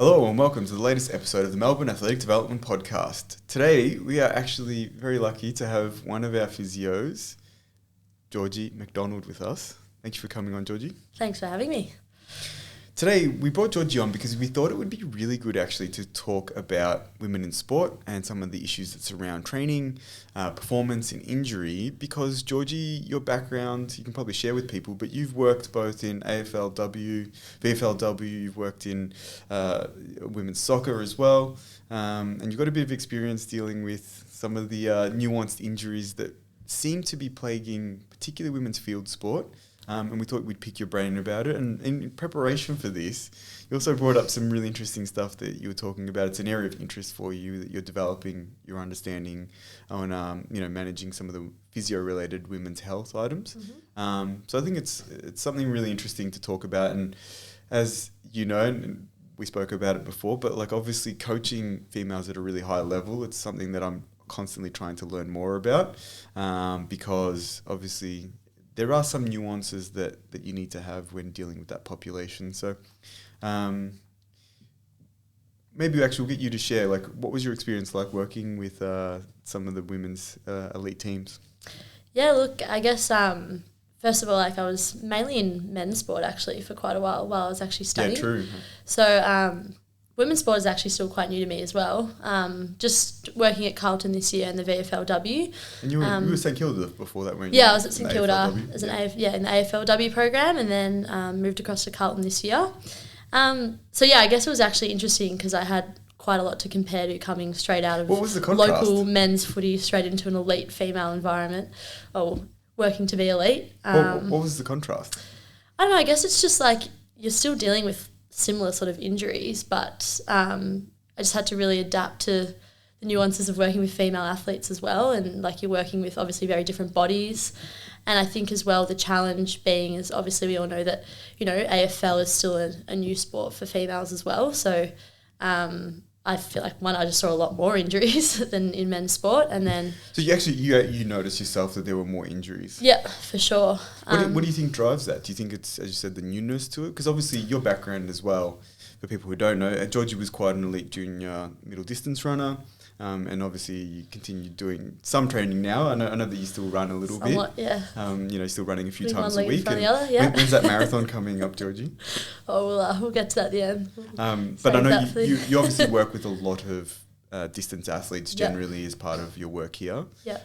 Hello and welcome to the latest episode of the Melbourne Athletic Development Podcast. Today we are actually very lucky to have one of our physios, Georgie Macdonald, with us. Thank you for coming on, Georgie. Thanks for having me. Today we brought Georgie on because we thought it would be really good actually to talk about women in sport and some of the issues that surround training, performance and injury, because Georgie, your background you can probably share with people, but you've worked both in AFLW, VFLW, you've worked in women's soccer as well, and you've got a bit of experience dealing with some of the nuanced injuries that seem to be plaguing particularly women's field sport. And we thought we'd pick your brain about it. And in preparation for this, you also brought up some really interesting stuff that you were talking about. It's an area of interest for you that you're developing your understanding on, managing some of the physio-related women's health items. Mm-hmm. So I think it's something really interesting to talk about. And as you know, and we spoke about it before, but like obviously coaching females at a really high level, it's something that I'm constantly trying to learn more about because obviously there are some nuances that you need to have when dealing with that population. So maybe actually we'll get you to share, like, what was your experience like working with some of the women's elite teams? Yeah, look, I guess first of all, like I was mainly in men's sport actually for quite a while I was actually studying. Yeah, true. So women's sport is actually still quite new to me as well. Just working at Carlton this year in the VFLW. And you were St Kilda before that, weren't you? Yeah, I was at St Kilda as in the AFLW program, and then moved across to Carlton this year. So yeah, I guess it was actually interesting because I had quite a lot to compare to coming straight out of what was the contrast? Local men's footy straight into an elite female environment, or working to be elite. What was the contrast? I don't know, I guess it's just like you're still dealing with similar sort of injuries, but I just had to really adapt to the nuances of working with female athletes as well, and like you're working with obviously very different bodies. And I think as well the challenge being is obviously we all know that, you know, AFL is still a new sport for females as well, so I feel like I just saw a lot more injuries than in men's sport. And then so you noticed yourself that there were more injuries? Yeah, for sure. What do you think drives that? Do you think it's, as you said, the newness to it? Because obviously your background as well, for people who don't know, Georgie was quite an elite junior middle distance runner, and obviously you continue doing some training now. I know that you still run a little somewhat, bit. Yeah. Still running a few Doing times one a leg in week. front of the other, yeah. When's that marathon coming up, Georgie? Oh, we'll get to that at the end. But I know you obviously work with a lot of distance athletes generally as part of your work here. Yeah.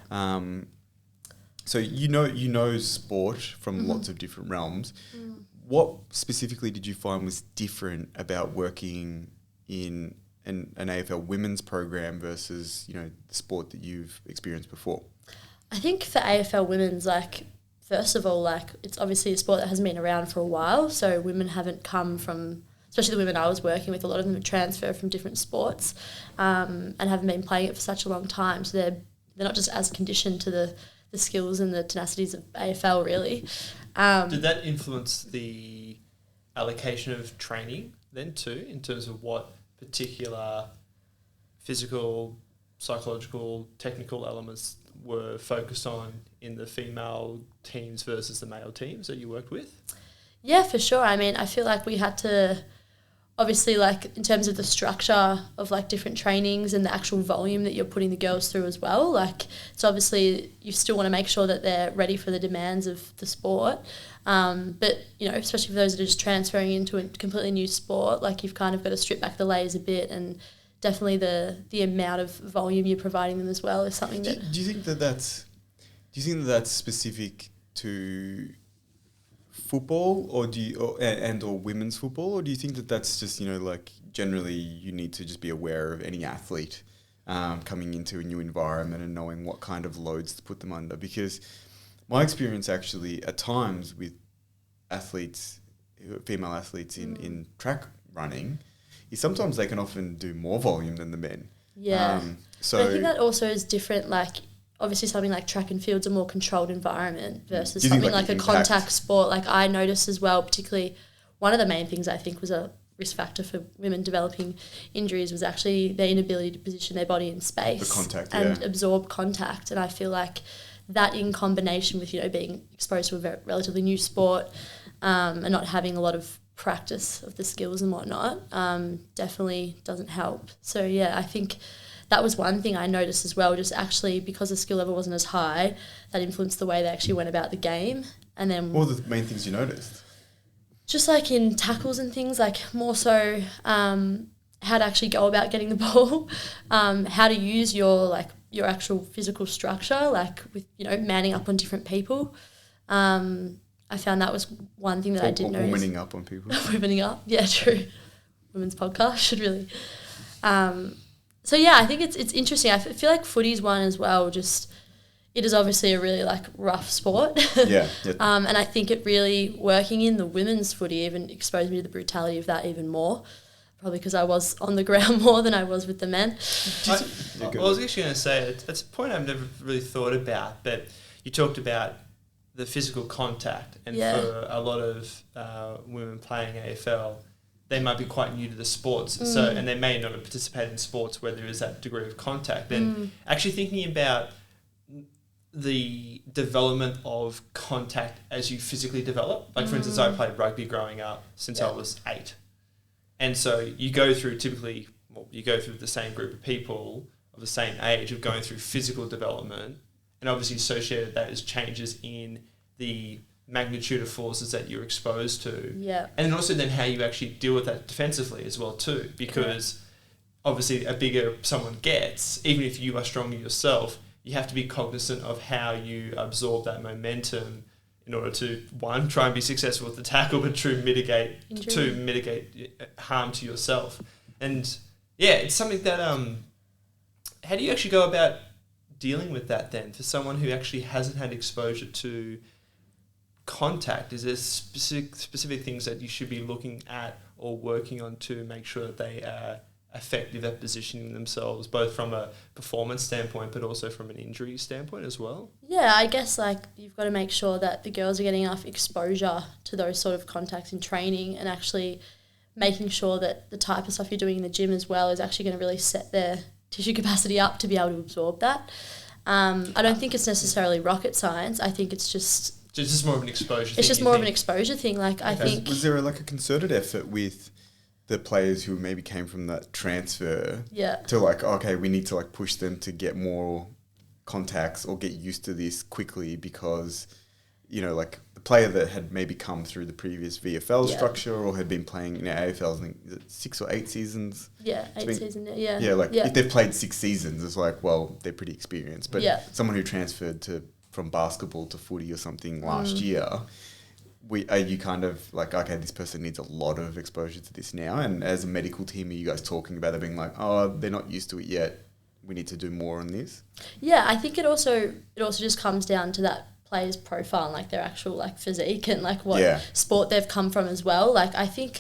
So you know sport from lots of different realms. What specifically did you find was different about working in an AFL women's program versus, the sport that you've experienced before? I think for AFL women's, first of all, it's obviously a sport that hasn't been around for a while, so women haven't come from, especially the women I was working with, a lot of them have transferred from different sports and haven't been playing it for such a long time, so they're not just as conditioned to the skills and the tenacities of AFL, really. Did that influence the allocation of training then too, in terms of what particular physical, psychological, technical elements were focused on in the female teams versus the male teams that you worked with? Yeah, for sure. I mean, I feel like we had to, obviously, in terms of the structure of, different trainings and the actual volume that you're putting the girls through as well, so obviously you still want to make sure that they're ready for the demands of the sport. But, especially for those that are just transferring into a completely new sport, you've kind of got to strip back the layers a bit, and definitely the amount of volume you're providing them as well is something that... Do you think that's specific to football or women's football, or do you think that that's just, generally you need to just be aware of any athlete coming into a new environment and knowing what kind of loads to put them under? Because my experience actually at times with athletes, female athletes in track running, is sometimes they can often do more volume than the men. Yeah. So but I think that also is different, obviously something like track and field's a more controlled environment versus something like a contact sport. I noticed as well, particularly one of the main things I think was a risk factor for women developing injuries was actually their inability to position their body in space. The contact, and absorb contact. And I feel like that in combination with, being exposed to a relatively new sport and not having a lot of practice of the skills and whatnot, definitely doesn't help. So yeah, I think that was one thing I noticed as well, just actually because the skill level wasn't as high, that influenced the way they actually went about the game. And then what were the main things you noticed? Just like in tackles and things, like more so how to actually go about getting the ball, how to use your actual physical structure, like with, manning up on different people. I found that was one thing that I did notice. Womaning up on people. Womaning up, yeah, true. Women's podcast should really. So yeah, I think it's interesting. I feel like footy's one as well. Just it is obviously a really rough sport. Yeah. And I think it really working in the women's footy even exposed me to the brutality of that even more. Probably because I was on the ground more than I was with the men. I was actually going to say it's a point I've never really thought about, but you talked about the physical contact, and for a lot of women playing AFL, they might be quite new to the sports, and they may not have participated in sports where there is that degree of contact. And actually thinking about the development of contact as you physically develop, like for instance, I played rugby growing up since I was 8, and so you go through the same group of people of the same age of going through physical development. And obviously associated that as changes in the magnitude of forces that you're exposed to. Yeah. And also then how you actually deal with that defensively as well too. Because obviously a bigger someone gets, even if you are stronger yourself, you have to be cognizant of how you absorb that momentum in order to, one, try and be successful with the tackle, but mitigate harm to yourself. And yeah, it's something that how do you actually go about dealing with that then for someone who actually hasn't had exposure to contact? Is there specific things that you should be looking at or working on to make sure that they are effective at positioning themselves, both from a performance standpoint but also from an injury standpoint as well? Yeah, I guess you've got to make sure that the girls are getting enough exposure to those sort of contacts in training, and actually making sure that the type of stuff you're doing in the gym as well is actually going to really set their tissue capacity up to be able to absorb that. I don't think it's necessarily rocket science. I think it's just more of an exposure thing. It's just more of an exposure thing. I think... Was there a concerted effort with the players who maybe came from that transfer to we need to push them to get more contacts or get used to this quickly, because, the player that had maybe come through the previous VFL structure or had been playing in AFL, I think, 6 or 8 seasons? Yeah, 8 seasons, yeah. If they've played 6 seasons, it's they're pretty experienced. But someone who transferred from basketball to footy or something last year, are you kind of okay, this person needs a lot of exposure to this now? And as a medical team, are you guys talking about it being they're not used to it yet, we need to do more on this? Yeah, I think it also just comes down to that player's profile and their actual physique and what sport they've come from as well. I think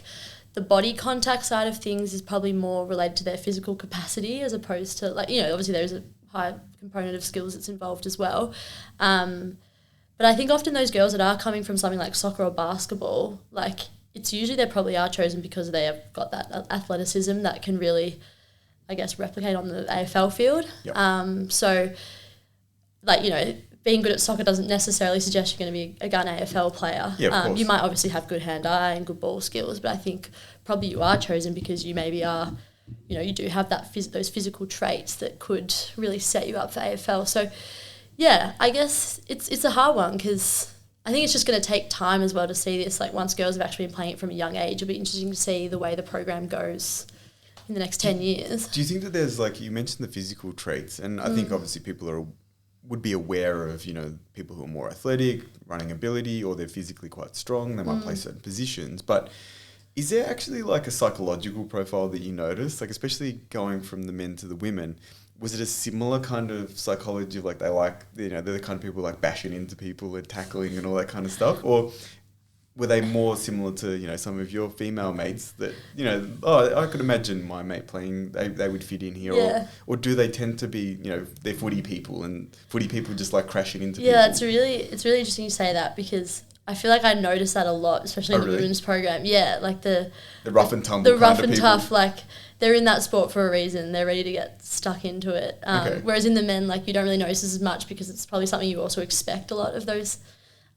the body contact side of things is probably more related to their physical capacity, as opposed to obviously there's a high component of skills that's involved as well. But I think often those girls that are coming from something like soccer or basketball, it's usually they probably are chosen because they have got that athleticism that can really, I guess, replicate on the AFL field. Yep. So being good at soccer doesn't necessarily suggest you're going to be a gun AFL player. Yeah, of course. You might obviously have good hand-eye and good ball skills, but I think probably you are chosen because you maybe are, you do have those physical traits that could really set you up for AFL. So, yeah, I guess it's a hard one, because I think it's just going to take time as well to see this. Once girls have actually been playing it from a young age, it'll be interesting to see the way the program goes in the next 10 years. Do you think that there's, you mentioned the physical traits, and I think obviously people would be aware of, people who are more athletic, running ability, or they're physically quite strong, they might play certain positions. But is there actually a psychological profile that you notice, especially going from the men to the women? Was it a similar kind of psychology of they're the kind of people bashing into people and tackling and all that kind of stuff? Or were they more similar to, some of your female mates that, I could imagine my mate playing, they would fit in here. Yeah. Or do they tend to be, they're footy people and footy people just crashing into people? Yeah, it's really interesting you say that, because I feel I notice that a lot, especially in the women's program. Yeah, the rough and tumble the rough and tough, they're in that sport for a reason. They're ready to get stuck into it. Whereas in the men, you don't really notice as much, because it's probably something you also expect a lot of those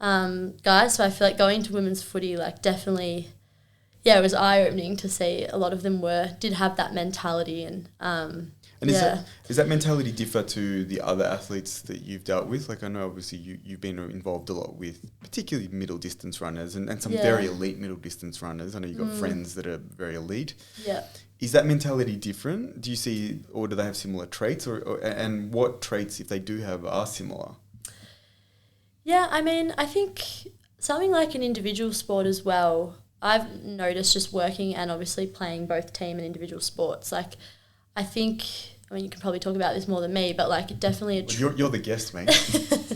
guys. So I feel going to women's footy, definitely yeah, it was eye-opening to see a lot of them did have that mentality. And is that mentality differ to the other athletes that you've dealt with? Like, I know obviously you've been involved a lot with particularly middle distance runners and some very elite middle distance runners. I know you've got friends that are very elite. Yeah. Is that mentality different? Do you see, or do they have similar traits, and what traits, if they do have, are similar? Yeah, I mean, I think something like an individual sport as well, I've noticed just working and obviously playing both team and individual sports. Like, I think, I mean, you can probably talk about this more than me, but like definitely you're the guest, mate.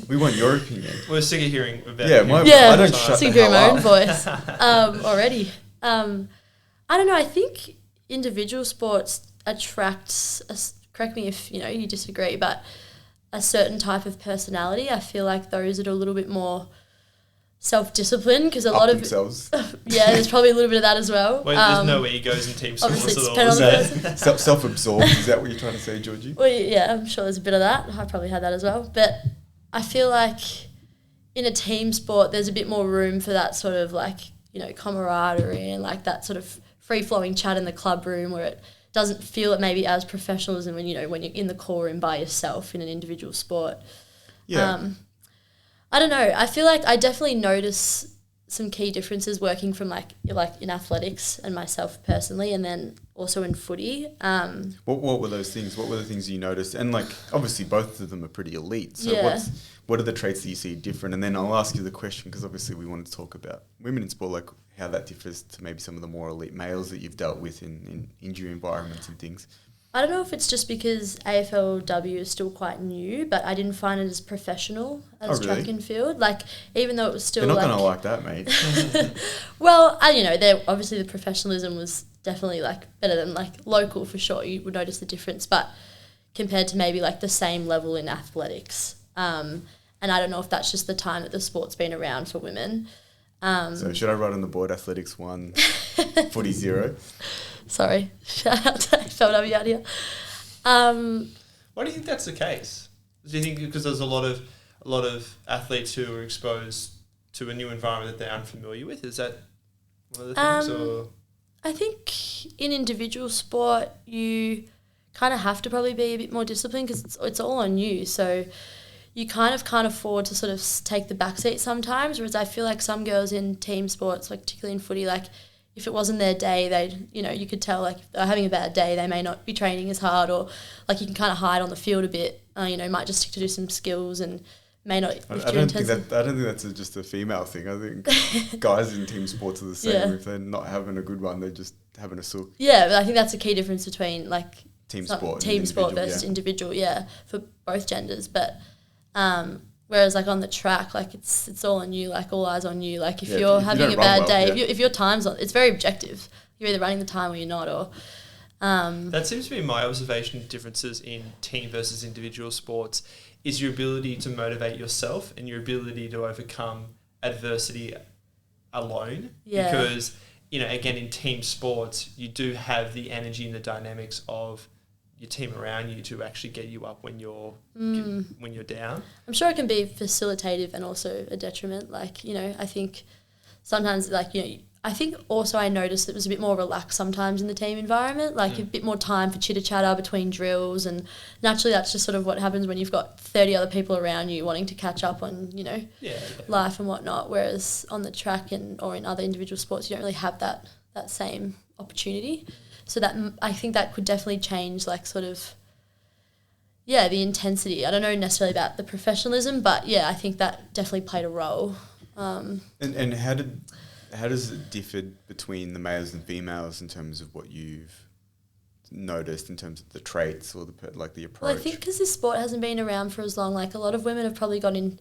We want your opinion. We're sick of hearing about I don't shut sick the of hearing hell my up. own voice already. I don't know, I think individual sports attracts, correct me if, you disagree, but a certain type of personality. I feel like those that are a little bit more self-disciplined, because a lot of themselves. Yeah, there's probably a little bit of that as well. There's no egos in team sports obviously at all. it's Self-absorbed, is that what you're trying to say, Georgie? Well, yeah, I'm sure there's a bit of that. I probably had that as well. But I feel like in a team sport, there's a bit more room for that sort of like, camaraderie and like that sort of free-flowing chat in the club room, where it doesn't feel it maybe as professional as when you're in the core room by yourself in an individual sport. Yeah. I don't know. I feel like I definitely notice some key differences working from like in athletics and myself personally, and then also in footy. What were those things? What were the things you noticed? And like obviously both of them are pretty elite. So what are the traits that you see different? And then I'll ask you the question, because obviously we want to talk about women in sport, like how that differs to maybe some of the more elite males that you've dealt with in injury environments and things. I don't know if it's just because AFLW is still quite new, but I didn't find it as professional as track and field. Like, even though it was still They're not going to like that, mate. Well, obviously the professionalism was definitely like better than like local for sure. You would notice the difference, but compared to maybe like the same level in athletics. And I don't know if that's just the time that the sport's been around for women. So should I write on the board athletics 1, footy 0? Sorry, shout out to AFLW out here. Why do you think that's the case? Do you think because there's a lot of athletes who are exposed to a new environment that they're unfamiliar with? Is that one of the things? Or I think in individual sport you kind of have to probably be a bit more disciplined, because it's all on you. So you kind of can't afford to sort of take the backseat sometimes. Whereas I feel like some girls in team sports, like particularly in footy, like if it wasn't their day, you could tell like if they're having a bad day, they may not be training as hard, or like you can kind of hide on the field a bit. Might just stick to do some skills and may not. I don't think that's just a female thing. I think guys in team sports are the same. Yeah. If they're not having a good one, they're just having a sook. Yeah, but I think that's a key difference between like team sport versus individual. Yeah, for both genders, but. Whereas like on the track, like it's all on you, like all eyes on you. Like if you're having a bad day, if your time's on, it's very objective. You're either running the time or you're not. Or that seems to be my observation of differences in team versus individual sports is your ability to motivate yourself and your ability to overcome adversity alone. Yeah. Because, again, in team sports, you do have the energy and the dynamics of your team around you to actually get you up when you're down. I'm sure it can be facilitative and also a detriment. Like, I think sometimes I think also I noticed it was a bit more relaxed sometimes in the team environment, like a bit more time for chitter-chatter between drills, and naturally that's just sort of what happens when you've got 30 other people around you wanting to catch up on, life and whatnot, whereas on the track or in other individual sports you don't really have that same opportunity. So that I think that could definitely change like sort of, the intensity. I don't know necessarily about the professionalism, but I think that definitely played a role. And how does it differ between the males and females in terms of what you've noticed in terms of the traits or the approach? Well, I think because this sport hasn't been around for as long, like a lot of women have probably gone into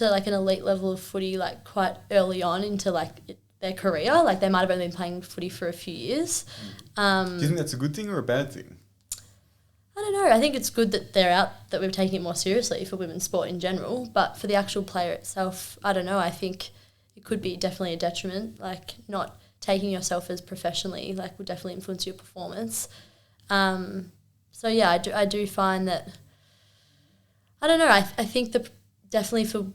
like an elite level of footy like quite early on into like their career. Like they might have only been playing footy for a few years. Do you think that's a good thing or a bad thing? I don't know. I think it's good that they're out, that we're taking it more seriously for women's sport in general. But for the actual player itself, I don't know. I think it could be definitely a detriment. Like not taking yourself as professionally, like would definitely influence your performance. So yeah, I do find that. I don't know. I think definitely for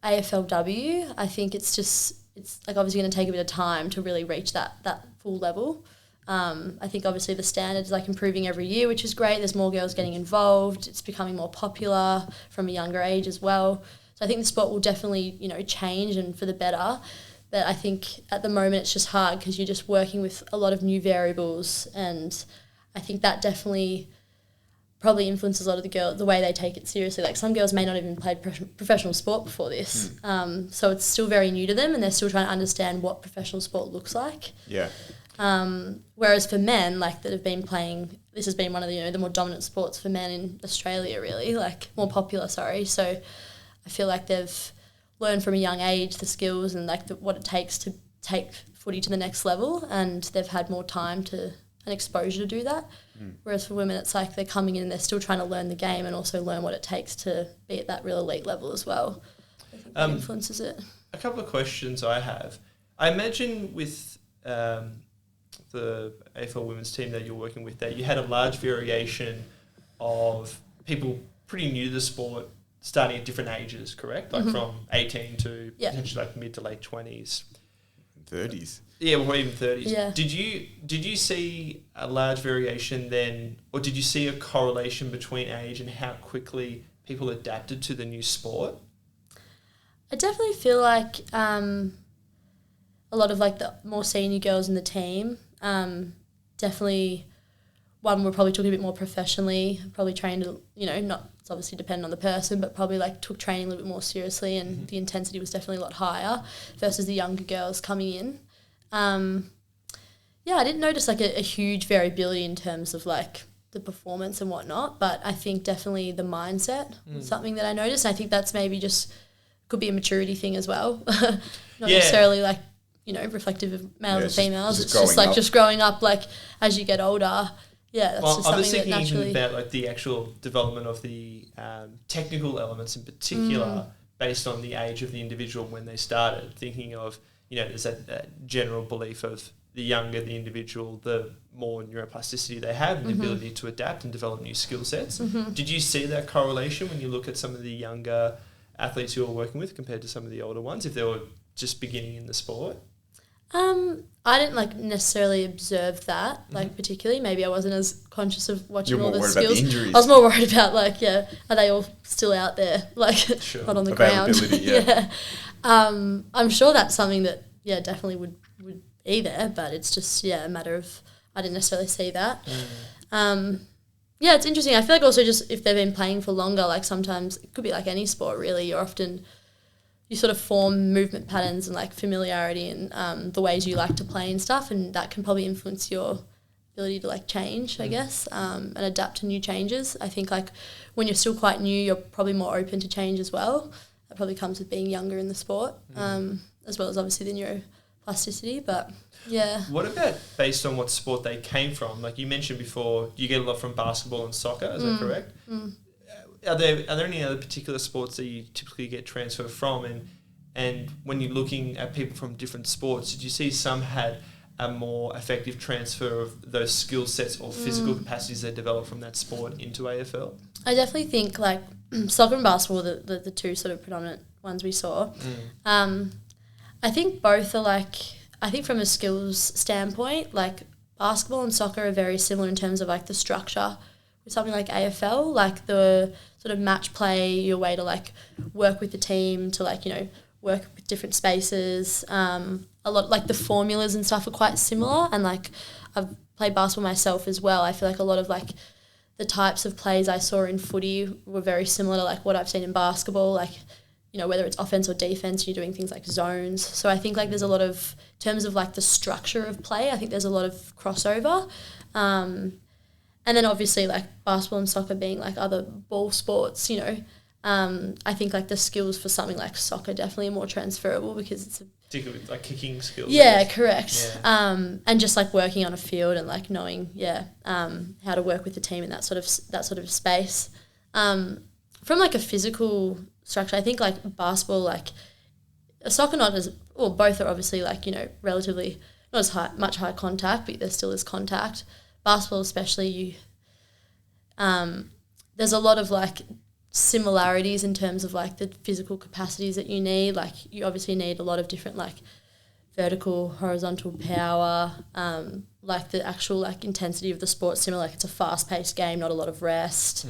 AFLW, I think it's it's like obviously going to take a bit of time to really reach that full level. I think obviously the standard is like improving every year, which is great. There's more girls getting involved. It's becoming more popular from a younger age as well. So I think the sport will definitely, change and for the better. But I think at the moment it's just hard because you're just working with a lot of new variables, and I think that definitely probably influences a lot of the girls, the way they take it seriously. Like some girls may not even played professional sport before this. So it's still very new to them and they're still trying to understand what professional sport looks like. Yeah. Whereas for men, like that have been playing, this has been one of the, the more dominant sports for men in Australia really, like more popular, sorry. So I feel like they've learned from a young age the skills and like what it takes to take footy to the next level, and they've had more time and exposure to do that. Whereas for women, it's like they're coming in and they're still trying to learn the game and also learn what it takes to be at that real elite level as well. I think that influences it. A couple of questions I have. I imagine with the AFL women's team that you're working with there, you had a large variation of people pretty new to the sport starting at different ages, correct? Like from 18 to potentially like mid to late 20s. 30s. Yeah, or even 30s. Yeah. Did you see a large variation then, or did you see a correlation between age and how quickly people adapted to the new sport? I definitely feel like a lot of like the more senior girls in the team definitely, one were probably took it a bit more professionally, probably trained, not, it's obviously dependent on the person, but probably like took training a little bit more seriously, and the intensity was definitely a lot higher versus the younger girls coming in. I didn't notice like a huge variability in terms of like the performance and whatnot, but I think definitely the mindset was something that I noticed. I think that's maybe just could be a maturity thing as well. Not necessarily like, reflective of males and females. It's just like just growing up, like as you get older. Yeah, that's just something that naturally. I was thinking about like the actual development of the technical elements in particular based on the age of the individual when they started. Thinking of, there's that general belief of the younger the individual, the more neuroplasticity they have and the ability to adapt and develop new skill sets. Did you see that correlation when you look at some of the younger athletes you were working with compared to some of the older ones, if they were just beginning in the sport? I didn't like necessarily observe that, like particularly. Maybe I wasn't as conscious of watching all the skills. I was more worried about like, are they all still out there, like not on the ground? I'm sure that's something that definitely would be there, but it's just a matter of I didn't necessarily see that. It's interesting. I feel like also just if they've been playing for longer, like sometimes it could be like any sport really. You sort of form movement patterns and like familiarity and the ways you like to play and stuff, and that can probably influence your ability to like change, I guess, and adapt to new changes. I think like when you're still quite new, you're probably more open to change as well. That probably comes with being younger in the sport, as well as obviously the neuroplasticity. But yeah. What about based on what sport they came from? Like you mentioned before, you get a lot from basketball and soccer. Is that correct? Are there any other particular sports that you typically get transfer from? And when you're looking at people from different sports, did you see some had a more effective transfer of those skill sets or physical capacities they developed from that sport into AFL? I definitely think like soccer and basketball, the two sort of predominant ones we saw. I think both are like, I think from a skills standpoint, like basketball and soccer are very similar in terms of like the structure. With something like AFL, like the sort of match play, your way to like work with the team, to like, work with different spaces. A lot like the formulas and stuff are quite similar, and like I've played basketball myself as well. I feel like a lot of like the types of plays I saw in footy were very similar to like what I've seen in basketball, like, whether it's offense or defense, you're doing things like zones. So I think like there's a lot of, in terms of like the structure of play, I think there's a lot of crossover. And then obviously like basketball and soccer being like other ball sports, I think like the skills for something like soccer definitely are more transferable because it's particularly with like kicking skills. Yeah, correct. Yeah. And just like working on a field and like knowing, how to work with the team in that sort of space. From like a physical structure, I think like basketball, like soccer not as, well, both are obviously like, relatively not as much high contact, but there still is contact. Basketball especially, there's a lot of like similarities in terms of like the physical capacities that you need. Like you obviously need a lot of different like vertical, horizontal power, like the actual like intensity of the sport, similar, like it's a fast-paced game, not a lot of rest,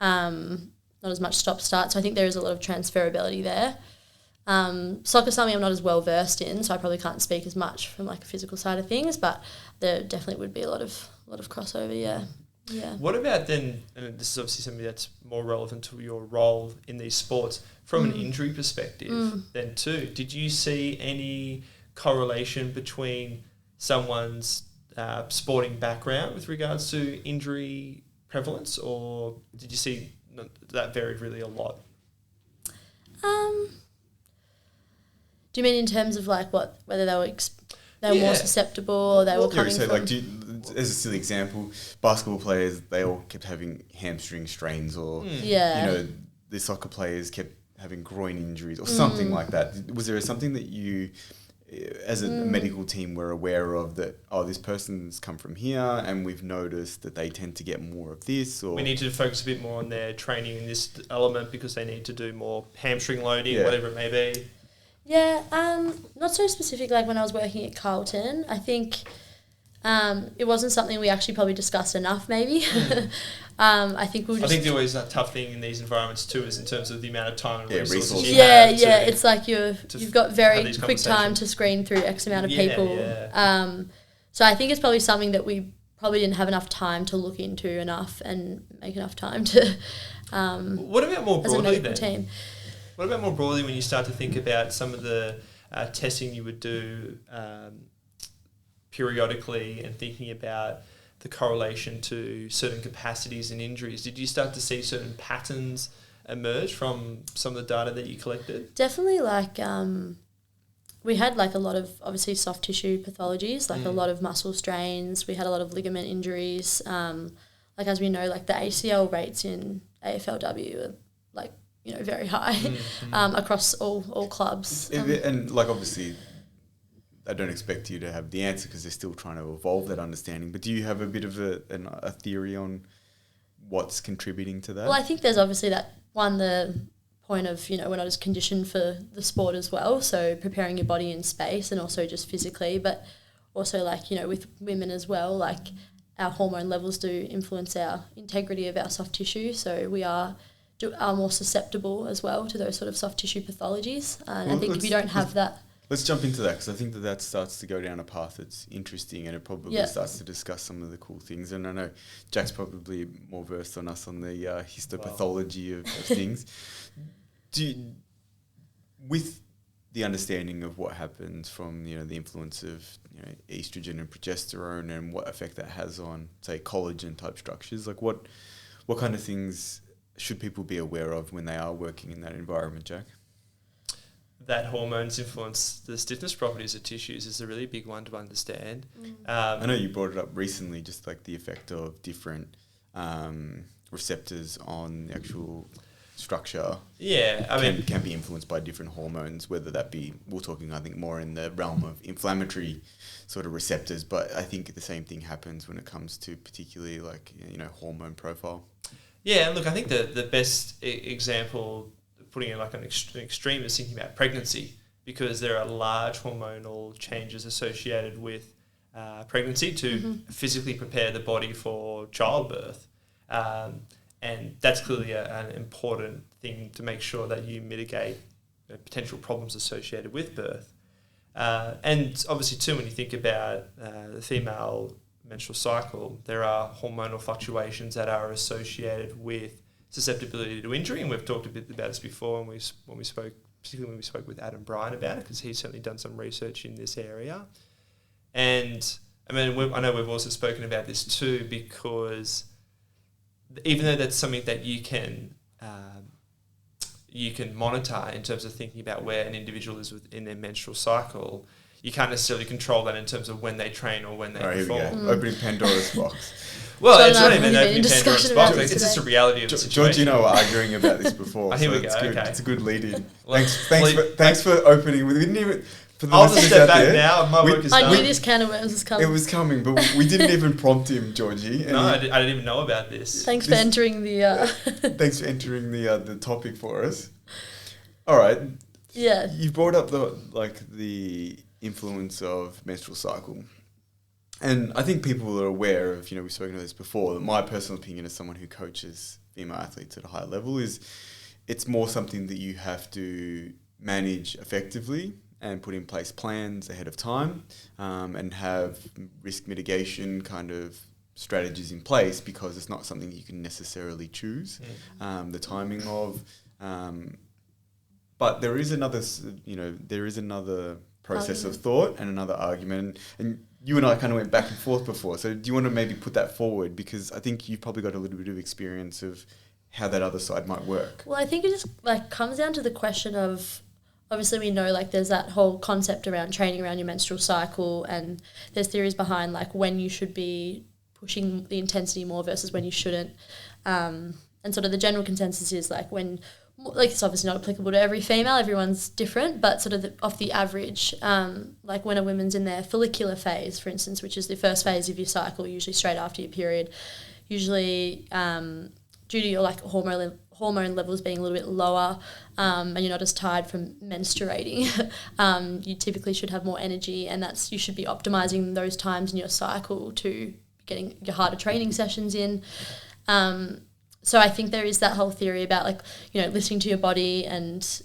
not as much stop-start. So I think there is a lot of transferability there. Soccer's something I'm not as well versed in, so I probably can't speak as much from like a physical side of things, but there definitely would be a lot of crossover, yeah. What about then, and this is obviously something that's more relevant to your role in these sports, from an injury perspective then too, did you see any correlation between someone's sporting background with regards to injury prevalence, or did you see that varied really a lot? Do you mean in terms of like whether they were more susceptible or they were coming from... Like, as a silly example, basketball players, they all kept having hamstring strains, or the soccer players kept having groin injuries or something like that. Was there something that you, as a medical team, were aware of that, this person's come from here and we've noticed that they tend to get more of this? Or we need to focus a bit more on their training in this element because they need to do more hamstring loading, whatever it may be? Yeah, not so specific. Like when I was working at Carlton, I think it wasn't something we actually probably discussed enough. Maybe I think I think always a tough thing in these environments too is in terms of the amount of time and resources. It's like you've got very quick time to screen through X amount of people. So I think it's probably something that we probably didn't have enough time to look into enough and make enough time to. What about more broadly as a medical team? What about more broadly when you start to think about some of the testing you would do periodically and thinking about the correlation to certain capacities and injuries? Did you start to see certain patterns emerge from some of the data that you collected? Definitely, like we had like a lot of obviously soft tissue pathologies, like a lot of muscle strains. We had a lot of ligament injuries. Like as we know, like the ACL rates in AFLW are like, very high across all clubs. And like obviously, I don't expect you to have the answer because they're still trying to evolve that understanding. But do you have a bit of a theory on what's contributing to that? Well, I think there's obviously the point of, we're not as conditioned for the sport as well. So preparing your body in space and also just physically, but also like, with women as well, like our hormone levels do influence our integrity of our soft tissue. So we are more susceptible as well to those sort of soft tissue pathologies. And I think if you don't have that... Let's jump into that because I think that starts to go down a path that's interesting and it probably starts to discuss some of the cool things. And I know Jack's probably more versed on us on the histopathology of things. With the understanding of what happens from, the influence of estrogen and progesterone and what effect that has on, say, collagen type structures, like what kind of things should people be aware of when they are working in that environment, Jack? That hormones influence the stiffness properties of tissues is a really big one to understand. I know you brought it up recently, just like the effect of different receptors on the actual structure. Yeah, can be influenced by different hormones, whether that be, we're talking I think more in the realm of inflammatory sort of receptors, but I think the same thing happens when it comes to particularly like, hormone profile. Yeah, and look, I think the best example, putting it like an extreme, is thinking about pregnancy, because there are large hormonal changes associated with pregnancy to physically prepare the body for childbirth. And that's clearly an important thing to make sure that you mitigate potential problems associated with birth. And obviously too, when you think about the female menstrual cycle, there are hormonal fluctuations that are associated with susceptibility to injury, and we've talked a bit about this before when we spoke, particularly when we spoke with Adam Bryan about it, because he's certainly done some research in this area. And I know we've also spoken about this too, because even though that's something that you can monitor in terms of thinking about where an individual is within their menstrual cycle, you can't necessarily control that in terms of when they train or when they perform. Here we go. Opening Pandora's box. Well, it's not even opening Pandora's box. It's just a reality of the situation. Georgie and I were arguing about this before. Here we go. Good. Okay. It's a good lead-in. Thanks for opening. We didn't even... I'll just step back now. My work is done. I knew this can of worms was coming. It was coming, but we didn't even prompt him, Georgie. No, I didn't even know about this. Thanks for entering the... Thanks for entering the topic for us. All right. Yeah. You brought up the influence of menstrual cycle. And I think people are aware of, we've spoken about this before, that my personal opinion as someone who coaches female athletes at a high level is it's more something that you have to manage effectively and put in place plans ahead of time, and have risk mitigation kind of strategies in place, because it's not something you can necessarily choose the timing of. But there is another process of thought and another argument. And you and I kind of went back and forth before. So do you want to maybe put that forward? Because I think you've probably got a little bit of experience of how that other side might work. Well, I think it just comes down to the question of, obviously we know there's that whole concept around training around your menstrual cycle, and there's theories behind when you should be pushing the intensity more versus when you shouldn't. And sort of the general consensus is when, it's obviously not applicable to every female, everyone's different, but sort of off the average, when a woman's in their follicular phase, for instance, which is the first phase of your cycle, usually straight after your period, usually due to your hormone levels being a little bit lower, and you're not as tired from menstruating, you typically should have more energy, and you should be optimizing those times in your cycle to getting your harder training sessions in. So I think there is that whole theory about listening to your body, and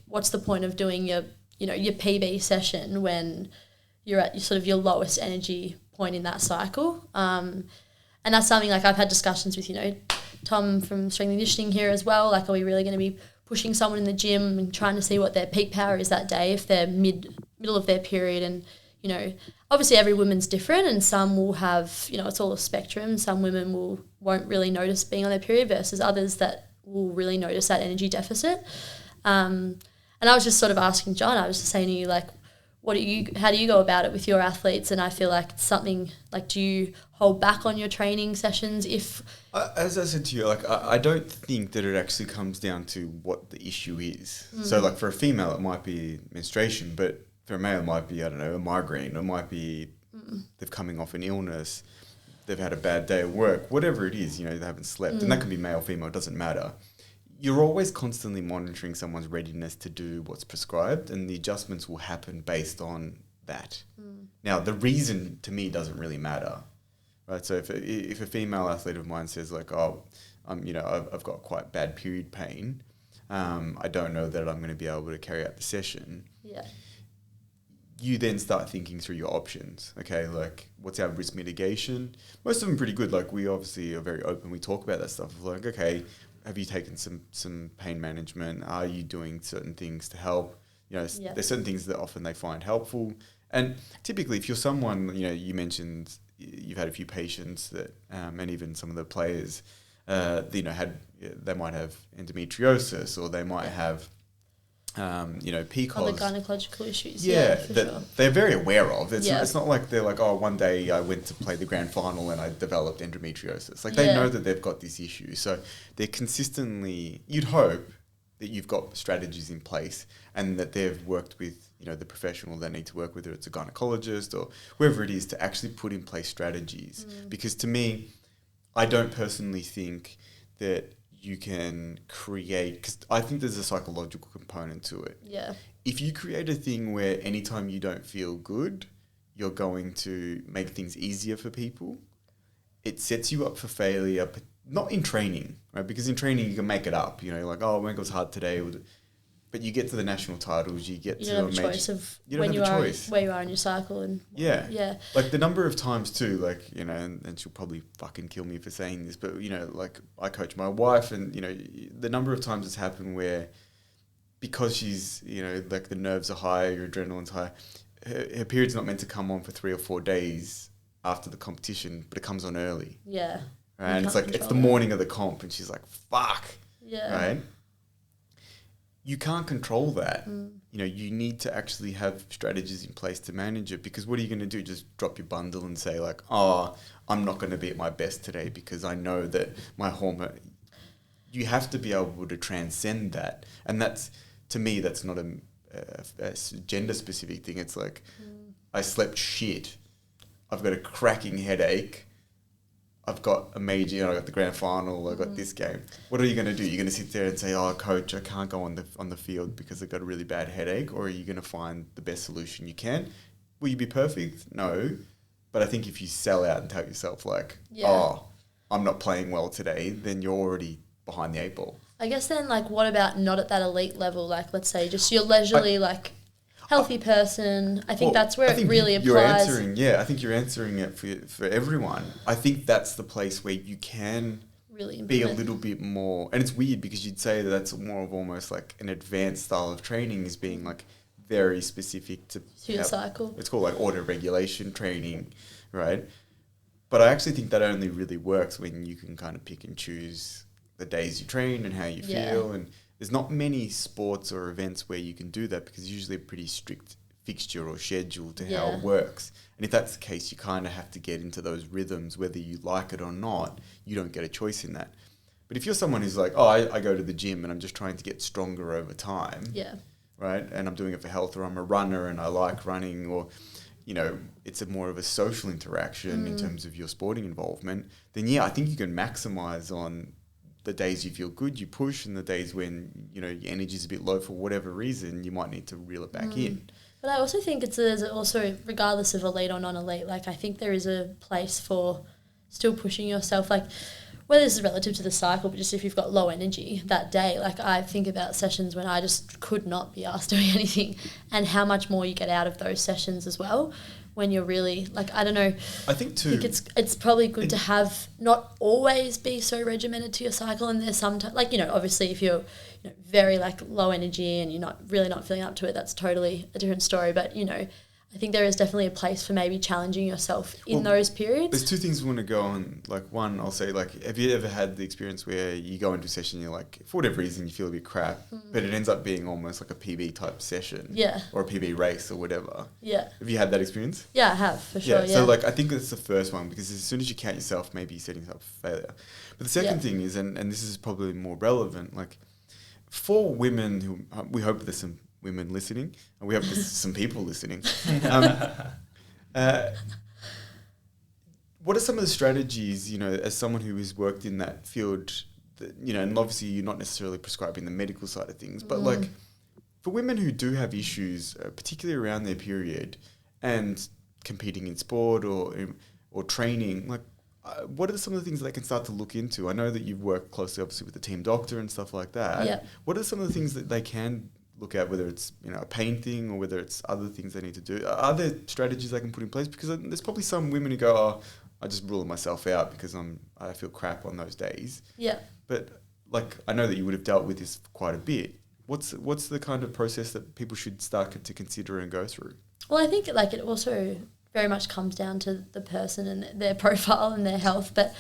what's the point of doing your PB session when you're at your lowest energy point in that cycle. And that's something I've had discussions with, Tom from Strength and Conditioning here as well. Are we really going to be pushing someone in the gym and trying to see what their peak power is that day if they're middle of their period? And, obviously every woman's different, and some will have, it's all a spectrum. Some women won't really notice being on their period versus others that will really notice that energy deficit. And I was just sort of asking John, I was just saying to you, how do you go about it with your athletes? And I feel like it's something, do you hold back on your training sessions if... As I said to you, I don't think that it actually comes down to what the issue is. So for a female, it might be menstruation, but for a male, it might be, I don't know, a migraine. It might be they're coming off an illness, they've had a bad day at work, whatever it is, they haven't slept. And that can be male, female, it doesn't matter. You're always constantly monitoring someone's readiness to do what's prescribed, and the adjustments will happen based on that. Now, the reason to me doesn't really matter, right? So if a female athlete of mine says I've got quite bad period pain, I don't know that I'm going to be able to carry out the session. Yeah. You then start thinking through your options. Okay, what's our risk mitigation? Most of them are pretty good. We obviously are very open. We talk about that stuff. Okay, have you taken some pain management? Are you doing certain things to help? There's certain things that often they find helpful. And typically, if you're someone, you mentioned you've had a few patients that, and even some of the players, they might have endometriosis, or they might have, PCOS. Other gynecological issues. Sure. They're very aware of. It's not like they're one day I went to play the grand final and I developed endometriosis. They know that they've got this issue. So they're consistently, you'd hope that you've got strategies in place and that they've worked with, the professional they need to work with, whether it's a gynecologist or whoever it is, to actually put in place strategies. Because to me, I don't personally think that you can create, because I think there's a psychological component to it. Yeah. If you create a thing where anytime you don't feel good, you're going to make things easier for people, it sets you up for failure, but not in training, right? Because in training you can make it up, maybe it was hard today, but you get to the national titles, you get to a major... You don't have a choice where you are in your cycle. And yeah. The number of times too, and she'll probably fucking kill me for saying this, but, I coach my wife, and, the number of times it's happened where, because she's, the nerves are high, your adrenaline's high, her period's not meant to come on for 3 or 4 days after the competition, but it comes on early. Yeah. Right? And it's the morning of the comp, and she's like, fuck. Yeah. Right? You can't control that. You need to actually have strategies in place to manage it, because what are you going to do? Just drop your bundle and say I'm not going to be at my best today because I know that my hormone... You have to be able to transcend that. And that's, to me, that's not a gender-specific thing. It's I slept shit. I've got a cracking headache. I've got a major, you know, I got the grand final, I got this game. What are you going to do? You're going to sit there and say, oh, coach, I can't go on the field because I've got a really bad headache, or are you going to find the best solution you can? Will you be perfect? No. But I think if you sell out and tell yourself like, oh, I'm not playing well today, then you're already behind the 8 ball. I guess then, like, what about not at that elite level? Like, let's say just you're leisurely, healthy person. I think that's where it really applies. I think you're answering it for everyone. I think that's the place where you can really be a little bit more, and it's weird because you'd say that that's more of almost like an advanced style of training, is being like very specific to your cycle. It's called like auto regulation training, right? But I actually think that only really works when you can kind of pick and choose the days you train and how you feel, and there's not many sports or events where you can do that because it's usually a pretty strict fixture or schedule to how it works. And if that's the case, you kind of have to get into those rhythms, whether you like it or not. You don't get a choice in that. But if you're someone who's like, oh, I go to the gym and I'm just trying to get stronger over time, right? And I'm doing it for health, or I'm a runner and I like running, or, you know, it's more of a social interaction in terms of your sporting involvement, then I think you can maximize on the days you feel good, you push, and the days when, you know, your energy's a bit low for whatever reason, you might need to reel it back in. But I also think there's also, regardless of elite or non-elite, like, I think there is a place for still pushing yourself, like, whether this is relative to the cycle, but just if you've got low energy that day, like, I think about sessions when I just could not be asked doing anything, and how much more you get out of those sessions as well when you're really, like, I don't know. I think too. It's probably good to have not always be so regimented to your cycle, and there's sometimes, like, you know, obviously if you're, you know, very like low energy and you're not feeling up to it, that's totally a different story. But, you know, I think there is definitely a place for maybe challenging yourself in those periods. There's two things we want to go on. Like, one, I'll say, like, have you ever had the experience where you go into a session and you're like, for whatever reason, you feel a bit crap, but it ends up being almost like a PB type session, or a PB race or whatever. Have you had that experience? Yeah, I have, for sure. So, like, I think that's the first one, because as soon as you count yourself, maybe you're setting yourself for failure. But the second thing is, and this is probably more relevant, like, for women who, we hope there's some women listening, and we hope there's some people listening. What are some of the strategies, you know, as someone who has worked in that field, that, you know, and obviously you're not necessarily prescribing the medical side of things, but like for women who do have issues, particularly around their period and competing in sport or training, like, what are some of the things that they can start to look into? I know that you've worked closely, obviously, with the team doctor and stuff like that. What are some of the things that they can look at, whether it's, you know, a pain thing or whether it's other things they need to do? Are there strategies they can put in place? Because there's probably some women who go, oh, I just rule myself out because I feel crap on those days. But, like, I know that you would have dealt with this quite a bit. What's the kind of process that people should start to consider and go through? Well, I think, like, it also very much comes down to the person and their profile and their health. But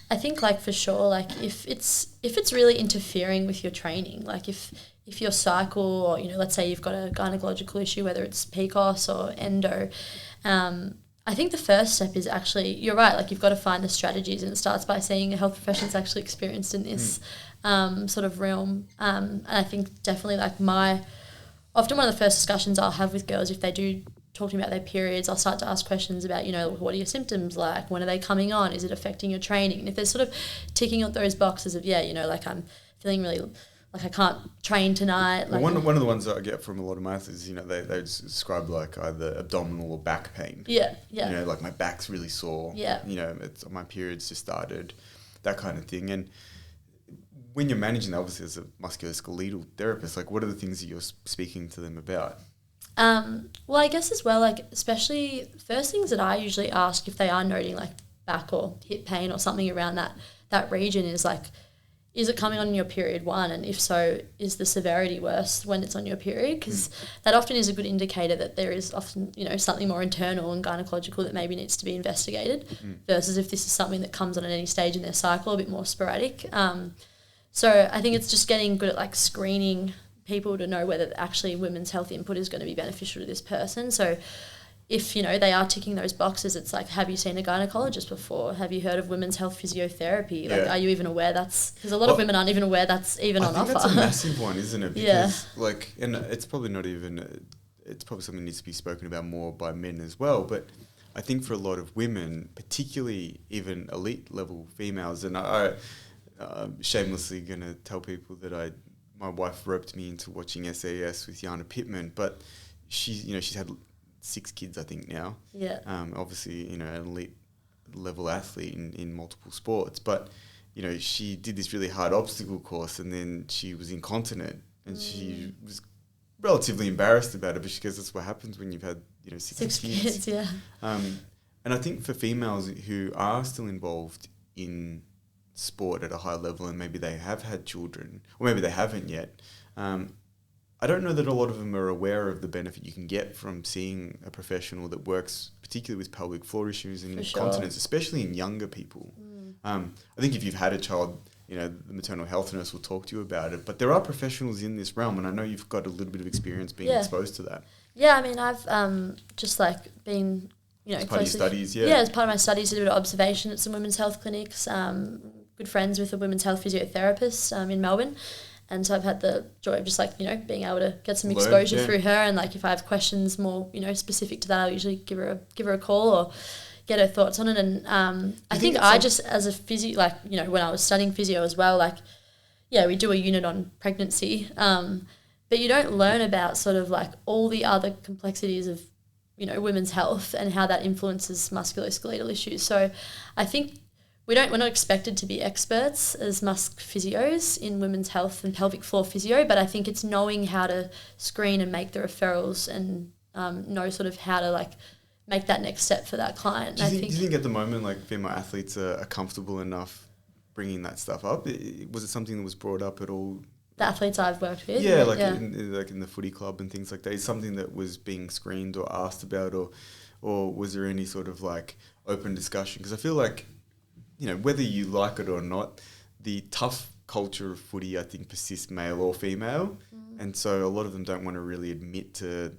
I think, like, for sure, like, if it's really interfering with your training, like if your cycle, or, you know, let's say you've got a gynecological issue, whether it's PCOS or endo, I think the first step is actually, you're right, like, you've got to find the strategies, and it starts by seeing a health professional that's actually experienced in this sort of realm. And I think definitely, like, often one of the first discussions I'll have with girls, if they do talking about their periods, I'll start to ask questions about, you know, what are your symptoms like? When are they coming on? Is it affecting your training? And if they're sort of ticking up those boxes of, you know, like, I'm feeling really like I can't train tonight. Like, one of the ones that I get from a lot of my athletes is, you know, they describe like either abdominal or back pain. You know, like, my back's really sore. You know, my period's just started, that kind of thing. And when you're managing that, obviously as a musculoskeletal therapist, like, what are the things that you're speaking to them about? Well, I guess as well, like, especially first things that I usually ask if they are noting like back or hip pain or something around that region is like, is it coming on in your period one? And if so, is the severity worse when it's on your period? Because that often is a good indicator that there is often, you know, something more internal and gynecological that maybe needs to be investigated versus if this is something that comes on at any stage in their cycle, a bit more sporadic. So I think it's just getting good at, like, screening people to know whether actually women's health input is going to be beneficial to this person. So if, you know, they are ticking those boxes, it's like, have you seen a gynecologist before? Have you heard of women's health physiotherapy? Like, are you even aware because a lot of women aren't even aware that's even on offer. I think that's a massive one, isn't it? Because like, and it's probably not even, it's probably something that needs to be spoken about more by men as well. But I think for a lot of women, particularly even elite level females, and I'm shamelessly going to tell people that my wife roped me into watching SAS with Jana Pittman, but she's had 6 kids, I think, now. Yeah. Obviously, an elite level athlete in multiple sports, but she did this really hard obstacle course, and then she was incontinent, and she was relatively embarrassed about it, but she goes, that's what happens when you've had 6 kids. Yeah. And I think for females who are still involved in sport at a high level, and maybe they have had children, or maybe they haven't yet, I don't know that a lot of them are aware of the benefit you can get from seeing a professional that works particularly with pelvic floor issues and incontinence, especially in younger people. I think if you've had a child, the maternal health nurse will talk to you about it, but there are professionals in this realm, and I know you've got a little bit of experience being exposed to that. Yeah, I mean, I've just been, as part of your studies, as part of my studies, I did a bit of observation at some women's health clinics, good friends with a women's health physiotherapist in Melbourne. And so I've had the joy of just being able to get some exposure through her, and if I have questions more specific to that, I'll usually give her a call or get her thoughts on it. And I think just as a physio, when I was studying physio as well, we do a unit on pregnancy, but you don't learn about sort of all the other complexities of women's health and how that influences musculoskeletal issues. So I think we're not expected to be experts as musk physios in women's health and pelvic floor physio, but I think it's knowing how to screen and make the referrals and know sort of how to make that next step for that client. Do you think at the moment female athletes are comfortable enough bringing that stuff up? Was it something that was brought up at all? The athletes I've worked with? In the footy club and things like that. Is something that was being screened or asked about, or was there any sort of open discussion? Because I feel whether you like it or not, the tough culture of footy, I think, persists male or female. And so a lot of them don't want to really admit to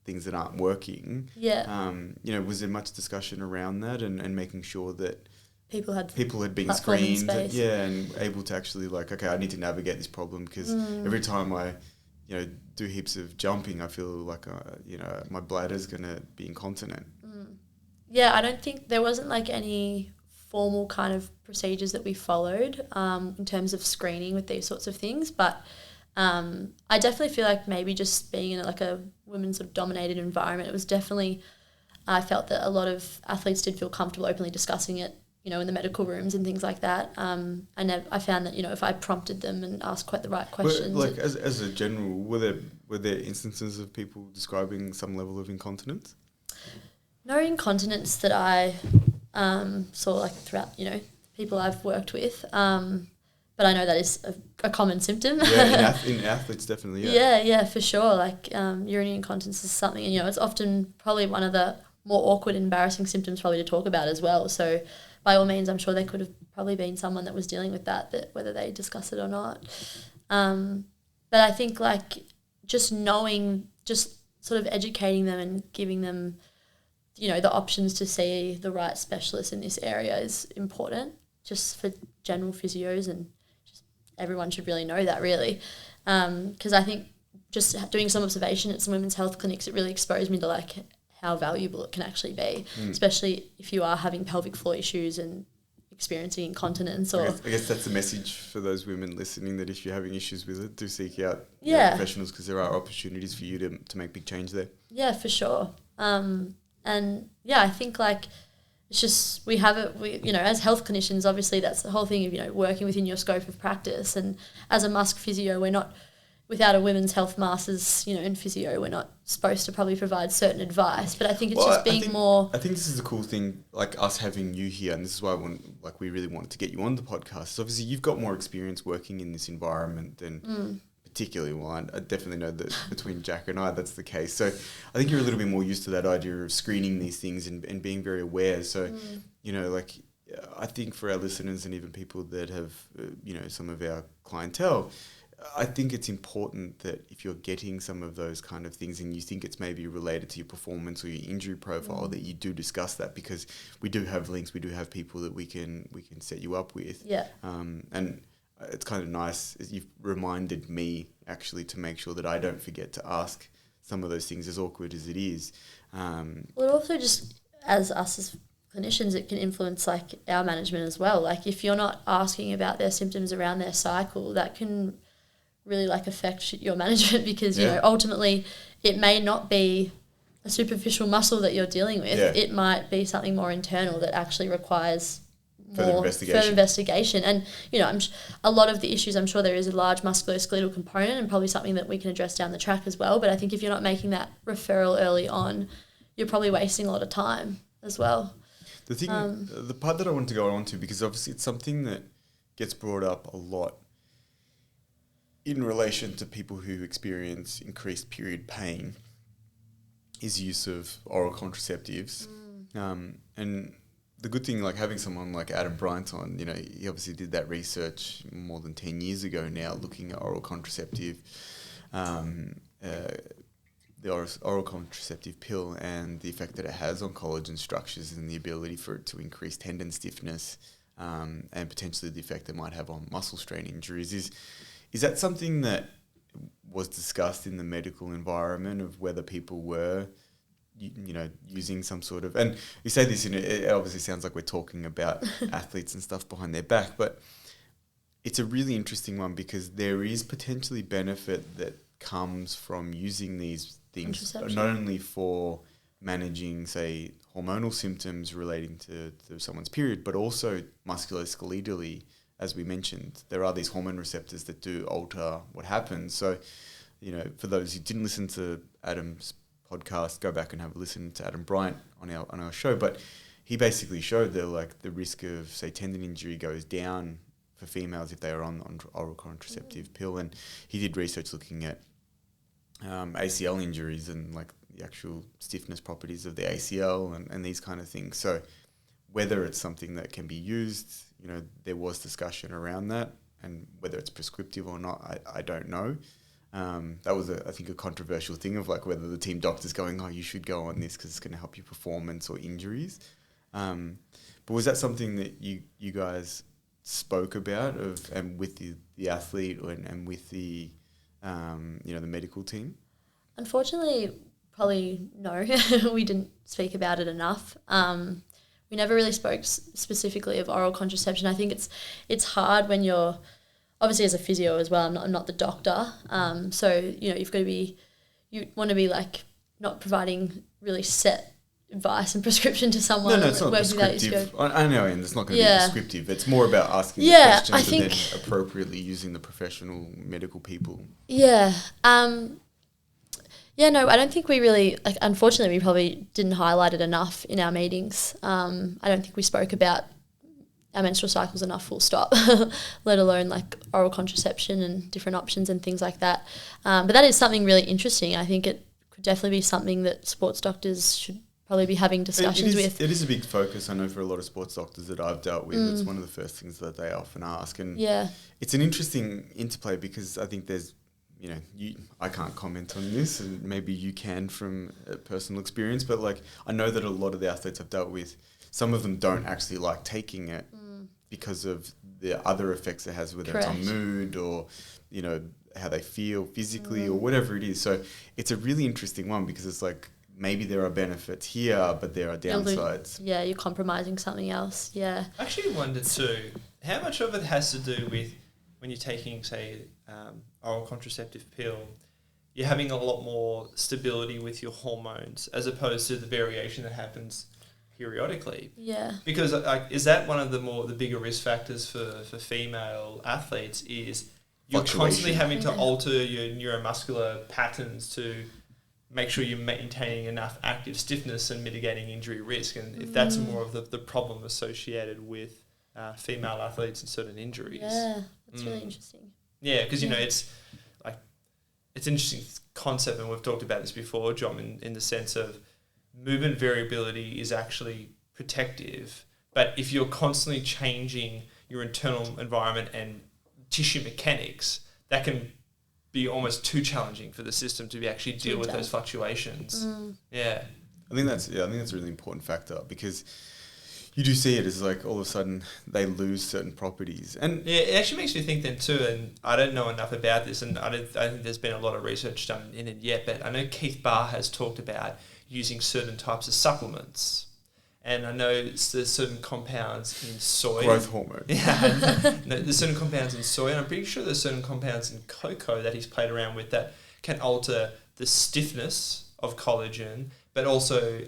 things that aren't working. Yeah. Was there much discussion around that and making sure that people had been screened, and able to actually okay, I need to navigate this problem, because every time I, do heaps of jumping, I feel like, my bladder's going to be incontinent. Yeah, I don't think there wasn't any formal kind of procedures that we followed in terms of screening with these sorts of things, but I definitely feel maybe just being in a women's sort of dominated environment, it was definitely, I felt that a lot of athletes did feel comfortable openly discussing it, in the medical rooms and things like that. I found that if I prompted them and asked quite the right questions, as a general, were there instances of people describing some level of incontinence? No incontinence that I saw throughout people I've worked with, but I know that is a common symptom. In athletes, definitely. Yeah, for sure. Urinary incontinence is something, and it's often probably one of the more awkward, embarrassing symptoms probably to talk about as well. So by all means, I'm sure there could have probably been someone that was dealing with that whether they discuss it or not. But I think just knowing, just sort of educating them and giving them the options to see the right specialist in this area is important, just for general physios, and just everyone should really know that, really. Because I think just doing some observation at some women's health clinics, it really exposed me to how valuable it can actually be, especially if you are having pelvic floor issues and experiencing incontinence. Or I guess that's the message for those women listening, that if you're having issues with it, do seek out professionals, because there are opportunities for you to make big change there. Yeah, for sure. And I think it's just, we have it, as health clinicians, obviously that's the whole thing of, working within your scope of practice. And as a musk physio, we're not, without a women's health master's, in physio, we're not supposed to probably provide certain advice. But I think it's I think this is the cool thing, us having you here, and this is why we really wanted to get you on the podcast. So obviously you've got more experience working in this environment than particularly, I definitely know that between Jack and I, that's the case. So I think you're a little bit more used to that idea of screening these things and being very aware. So, I think for our listeners and even people that have, some of our clientele, I think it's important that if you're getting some of those kind of things and you think it's maybe related to your performance or your injury profile, that you do discuss that, because we do have links, we do have people that we can set you up with. Yeah. And it's kind of nice, you've reminded me actually to make sure that I don't forget to ask some of those things, as awkward as it is. Well, it also just as us as clinicians, it can influence like our management as well. Like if you're not asking about their symptoms around their cycle, that can really like affect your management because, you know, ultimately it may not be a superficial muscle that you're dealing with. Yeah. It might be something more internal that actually requires further investigation. And, you know, a lot of the issues, I'm sure there is a large musculoskeletal component and probably something that we can address down the track as well. But I think if you're not making that referral early on, you're probably wasting a lot of time as well. The thing, the part that I want to go on to, because obviously it's something that gets brought up a lot in relation to people who experience increased period pain, is use of oral contraceptives. And the good thing, like having someone like Adam Bryant on, you know, he obviously did that research more than 10 years ago now, looking at oral contraceptive, the oral contraceptive pill and the effect that it has on collagen structures and the ability for it to increase tendon stiffness, and potentially the effect it might have on muscle strain injuries. Is that something that was discussed in the medical environment of whether people were, you know, using some sort of, and we say this, it obviously sounds like we're talking about athletes and stuff behind their back, but it's a really interesting one because there is potentially benefit that comes from using these things, not only for managing, say, hormonal symptoms relating to someone's period, but also musculoskeletally. As we mentioned, there are these hormone receptors that do alter what happens. So, you know, for those who didn't listen to Adam's podcast, go back and have a listen to Adam Bryant on our show. But he basically showed that like the risk of, say, tendon injury goes down for females if they are on oral contraceptive pill. And he did research looking at ACL injuries and like the actual stiffness properties of the ACL and these kind of things. So whether it's something that can be used, you know, there was discussion around that, and whether it's prescriptive or not, I don't know. That was, I think, a controversial thing of like whether the team doctor's going, oh, you should go on this because it's going to help your performance or injuries. But was that something that you guys spoke about and with the athlete and with the you know, the medical team? Unfortunately, probably no. We didn't speak about it enough. We never really spoke specifically of oral contraception. I think it's hard when you're, obviously as a physio as well, I'm not the doctor. So, you know, you want to be like not providing really set advice and prescription to someone. No, it's not prescriptive. I know, and it's not going to be prescriptive. It's more about asking the questions and then appropriately using the professional medical people. Yeah. Yeah, no, I don't think we really, like, unfortunately, we probably didn't highlight it enough in our meetings. I don't think we spoke about our menstrual cycles enough, full stop, let alone like oral contraception and different options and things like that. But that is something really interesting. I think it could definitely be something that sports doctors should probably be having discussions with. It is a big focus, I know, for a lot of sports doctors that I've dealt with. It's one of the first things that they often ask. And it's an interesting interplay because I think there's, you know, I can't comment on this, and maybe you can from personal experience, but like I know that a lot of the athletes I've dealt with, some of them don't actually like taking it because of the other effects it has, whether it's on mood or, you know, how they feel physically or whatever it is. So it's a really interesting one because it's like maybe there are benefits here, but there are downsides. Yeah, you're compromising something else. Yeah. I actually wonder too, how much of it has to do with when you're taking, say, oral contraceptive pill, you're having a lot more stability with your hormones as opposed to the variation that happens periodically. Yeah. Because is that one of the bigger risk factors for female athletes is you're constantly having to alter your neuromuscular patterns to make sure you're maintaining enough active stiffness and mitigating injury risk. And if that's more of the problem associated with female athletes and certain injuries. Yeah, that's really interesting. Yeah, because, you know, it's like, it's an interesting concept, and we've talked about this before, John, in the sense of movement variability is actually protective, but if you're constantly changing your internal environment and tissue mechanics, that can be almost too challenging for the system to be actually deal with those fluctuations. Yeah. I think that's a really important factor because you do see it as like all of a sudden they lose certain properties. And yeah, it actually makes me think then too, and I don't know enough about this, and I think there's been a lot of research done in it yet, but I know Keith Barr has talked about using certain types of supplements And I know there's certain compounds in soy. Growth hormone. Yeah. No, there's certain compounds in soy, and I'm pretty sure there's certain compounds in cocoa that he's played around with that can alter the stiffness of collagen, but also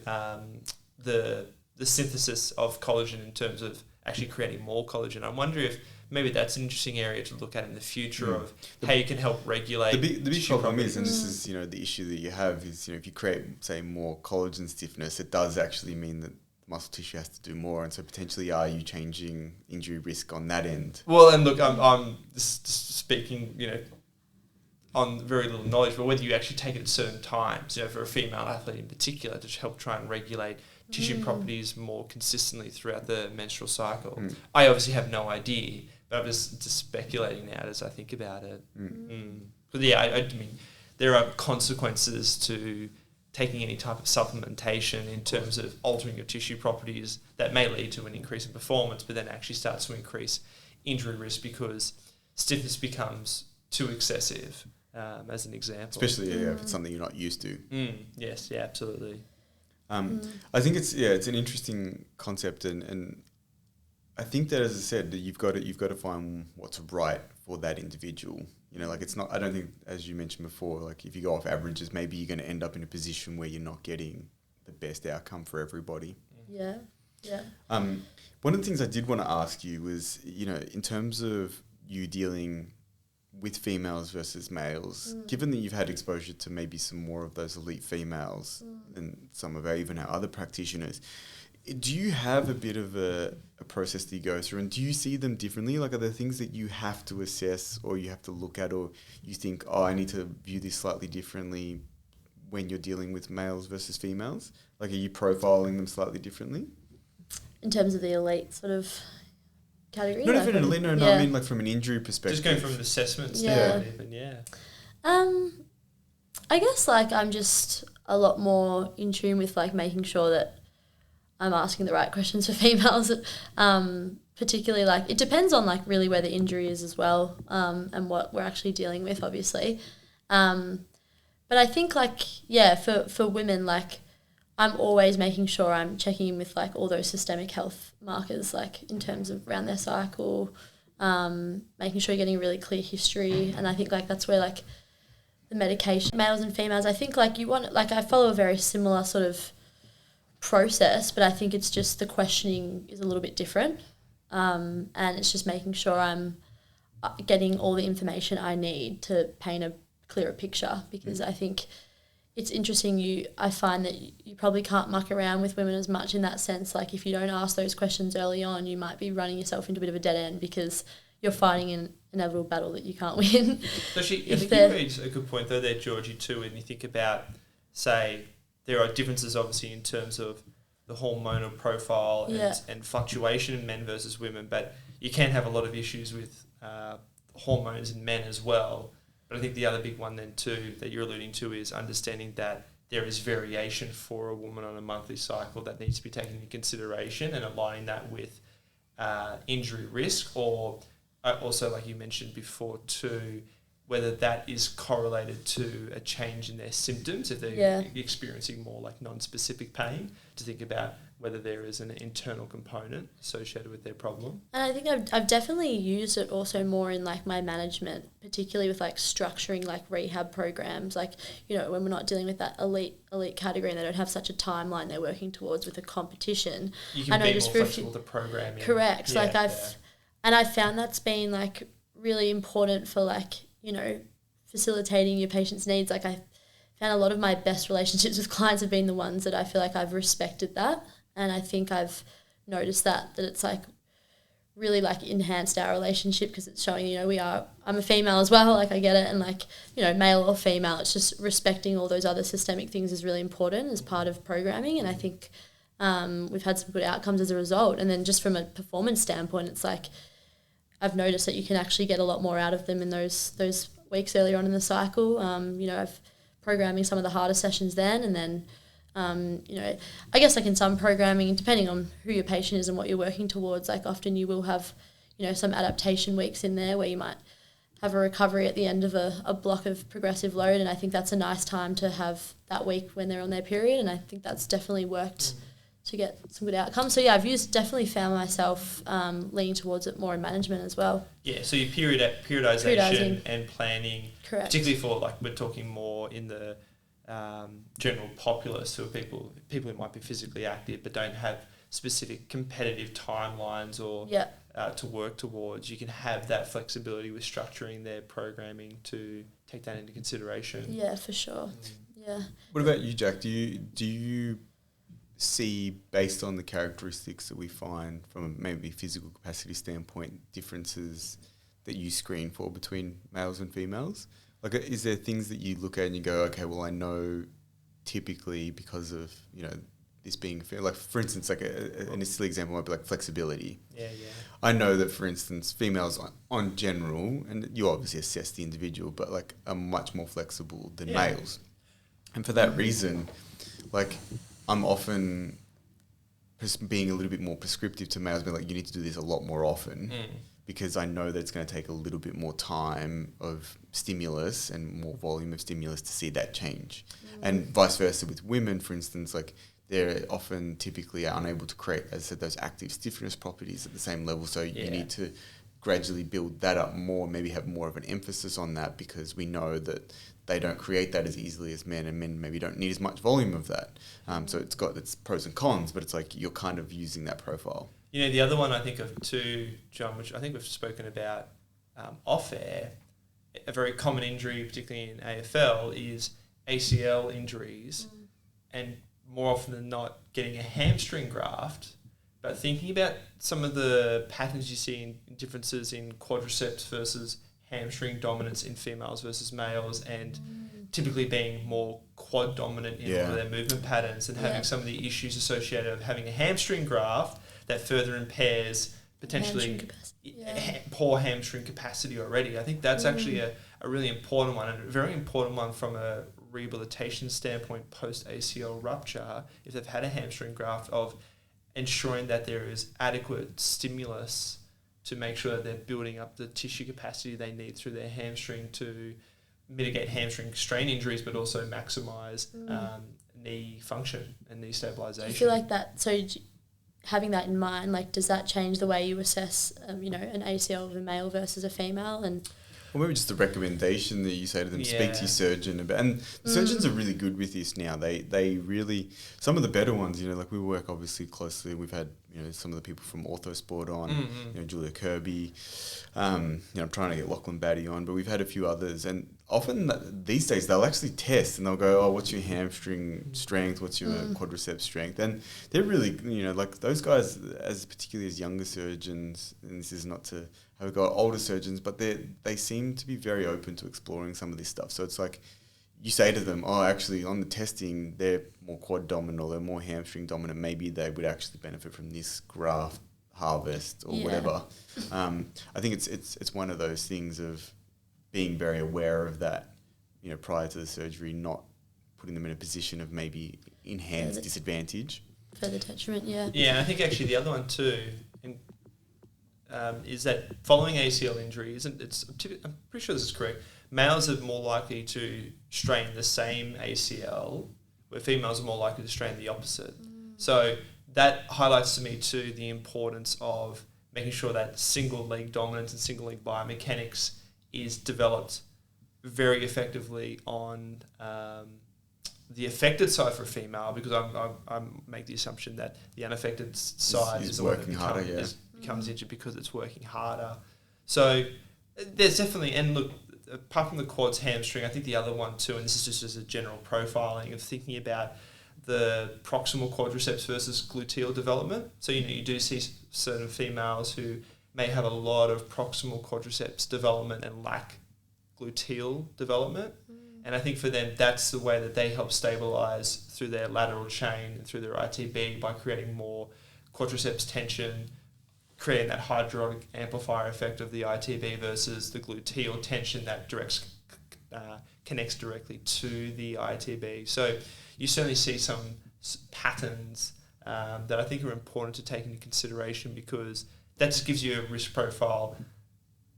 the synthesis of collagen in terms of actually creating more collagen. I wonder if maybe that's an interesting area to look at in the future of how you can help regulate. The big problem properties. is, and this is, the issue that you have is, if you create, say, more collagen stiffness, it does actually mean that muscle tissue has to do more, and so potentially are you changing injury risk on that end? Well, and look, I'm just speaking, on very little knowledge, but whether you actually take it at certain times, for a female athlete in particular, to help try and regulate tissue properties more consistently throughout the menstrual cycle. I obviously have no idea, but I'm just speculating now as I think about it. But yeah, I mean, there are consequences to taking any type of supplementation in terms of altering your tissue properties that may lead to an increase in performance, but then actually starts to increase injury risk because stiffness becomes too excessive, as an example. Especially if it's something you're not used to. Yes, yeah, absolutely. I think it's an interesting concept, and I think that, as I said, that you've got to find what's right for that individual. It's not. I don't think, as you mentioned before, like if you go off averages, maybe you're going to end up in a position where you're not getting the best outcome for everybody. Yeah. One of the things I did want to ask you was, in terms of you dealing with females versus males, given that you've had exposure to maybe some more of those elite females than some of even our other practitioners, do you have a bit of a process that you go through, and do you see them differently? Like, are there things that you have to assess or you have to look at, or you think, I need to view this slightly differently when you're dealing with males versus females? Like, are you profiling them slightly differently? In terms of the elite sort of category? Not even an elite, no, I mean like from an injury perspective. Just going from an assessment standpoint, I guess I'm just a lot more in tune with making sure that I'm asking the right questions for females. Particularly it depends on really where the injury is as well, and what we're actually dealing with, obviously. But I think for women, I'm always making sure I'm checking in with all those systemic health markers, in terms of around their cycle, making sure you're getting a really clear history. And I think that's where the medication, males and females, I think you want, I follow a very similar sort of process, but I think it's just the questioning is a little bit different. And it's just making sure I'm getting all the information I need to paint a clearer picture, because I think it's interesting. I find that you probably can't muck around with women as much in that sense. If you don't ask those questions early on, you might be running yourself into a bit of a dead end because you're fighting an inevitable battle that you can't win. So I think you raise a good point though there, Georgie, too, when you think about, say, there are differences obviously in terms of the hormonal profile and fluctuation in men versus women, but you can have a lot of issues with hormones in men as well. But I think the other big one then too that you're alluding to is understanding that there is variation for a woman on a monthly cycle that needs to be taken into consideration, and aligning that with injury risk, or also, like you mentioned before too, whether that is correlated to a change in their symptoms, if they're experiencing more non-specific pain, to think about whether there is an internal component associated with their problem. And I think I've definitely used it also more in my management, particularly with structuring rehab programs, when we're not dealing with that elite category and they don't have such a timeline they're working towards with a competition. You can be more flexible with the programming. Correct. I've found that's been really important for facilitating your patient's needs. I found a lot of my best relationships with clients have been the ones that I feel I've respected that. And I think I've noticed that it's really enhanced our relationship, because it's showing, I'm a female as well, I get it. And male or female, it's just respecting all those other systemic things is really important as part of programming. And I think we've had some good outcomes as a result. And then just from a performance standpoint, it's I've noticed that you can actually get a lot more out of them in those weeks earlier on in the cycle. I've programming some of the harder sessions then, and then I guess in some programming, depending on who your patient is and what you're working towards, often you will have some adaptation weeks in there where you might have a recovery at the end of a block of progressive load, and I think that's a nice time to have that week when they're on their period, and I think that's definitely worked to get some good outcomes. So yeah, definitely found myself leaning towards it more in management as well. Yeah, so your periodization and planning, correct, particularly for like we're talking more in the general populace, who are people who might be physically active but don't have specific competitive timelines or to work towards. You can have that flexibility with structuring their programming to take that into consideration. Yeah, for sure. Yeah. What about you, Jack? Do you see, based on the characteristics that we find from maybe physical capacity standpoint, differences that you screen for between males and females? Like, is there things that you look at and you go, okay, well, I know typically because of, this being like, for instance, like a silly example might be like flexibility. Yeah. I know that, for instance, females on general, and you obviously assess the individual, but like are much more flexible than males. And for that reason, like I'm often being a little bit more prescriptive to males, being like, you need to do this a lot more often because I know that it's going to take a little bit more time of stimulus and more volume of stimulus to see that change. And vice versa with women, for instance, like they're often typically unable to create, as I said, those active stiffness properties at the same level. So you need to gradually build that up more, maybe have more of an emphasis on that because we know that they don't create that as easily as men, and men maybe don't need as much volume of that. So it's got its pros and cons, but it's like you're kind of using that profile. The other one I think of too, John, which I think we've spoken about off air, a very common injury, particularly in AFL, is ACL injuries, and more often than not getting a hamstring graft. But thinking about some of the patterns you see in differences in quadriceps versus hamstring dominance in females versus males, and typically being more quad dominant in all of their movement patterns, and having some of the issues associated with having a hamstring graft that further impairs potentially poor hamstring capacity already. I think that's actually a really important one, and a very important one from a rehabilitation standpoint post ACL rupture, if they've had a hamstring graft, of ensuring that there is adequate stimulus to make sure that they're building up the tissue capacity they need through their hamstring to mitigate hamstring strain injuries, but also maximise knee function and knee stabilisation. I feel like that, so having that in mind, like, does that change the way you assess, an ACL of a male versus a female? And or maybe just a recommendation that you say to them, speak to your surgeon about. And the surgeons are really good with this now. They really, some of the better ones, like we work obviously closely. We've had, some of the people from Orthosport on, Julia Kirby. I'm trying to get Lachlan Batty on, but we've had a few others. And often these days they'll actually test and they'll go, oh, what's your hamstring strength? What's your quadriceps strength? And they're really, like those guys, as particularly as younger surgeons, and this is not to have got older surgeons, but they seem to be very open to exploring some of this stuff. So it's like you say to them, oh, actually on the testing, they're more quad dominant or they're more hamstring dominant. Maybe they would actually benefit from this graft harvest or whatever. I think it's one of those things of being very aware of that, prior to the surgery, not putting them in a position of maybe enhanced disadvantage. Further detriment, Yeah, I think actually the other one too, is that following ACL injuries, and I'm pretty sure this is correct, males are more likely to strain the same ACL, where females are more likely to strain the opposite. So that highlights to me too the importance of making sure that single leg dominance and single leg biomechanics is developed very effectively on the affected side for a female, because I make the assumption that the unaffected side is working harder, becomes injured because it's working harder. So there's definitely, and look, apart from the quads, hamstring, I think the other one too, and this is just as a general profiling of thinking about the proximal quadriceps versus gluteal development. So, you do see certain females who may have a lot of proximal quadriceps development and lack gluteal development. And I think for them, that's the way that they help stabilise through their lateral chain and through their ITB by creating more quadriceps tension, creating that hydraulic amplifier effect of the ITB versus the gluteal tension that connects directly to the ITB. So you certainly see some patterns that I think are important to take into consideration, because that just gives you a risk profile.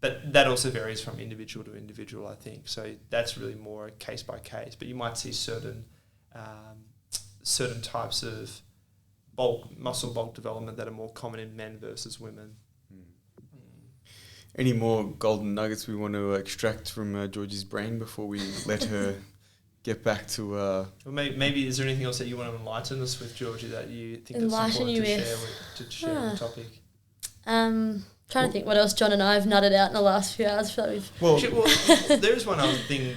But that also varies from individual to individual, I think. So that's really more case by case. But you might see certain types of muscle bulk development that are more common in men versus women. Any more golden nuggets we want to extract from Georgie's brain before we let her get back to... Well, maybe is there anything else that you want to enlighten us with, Georgie, that you think that's important to share on the topic? Trying to think what else John and I have nutted out in the last few hours. Well, there is one other thing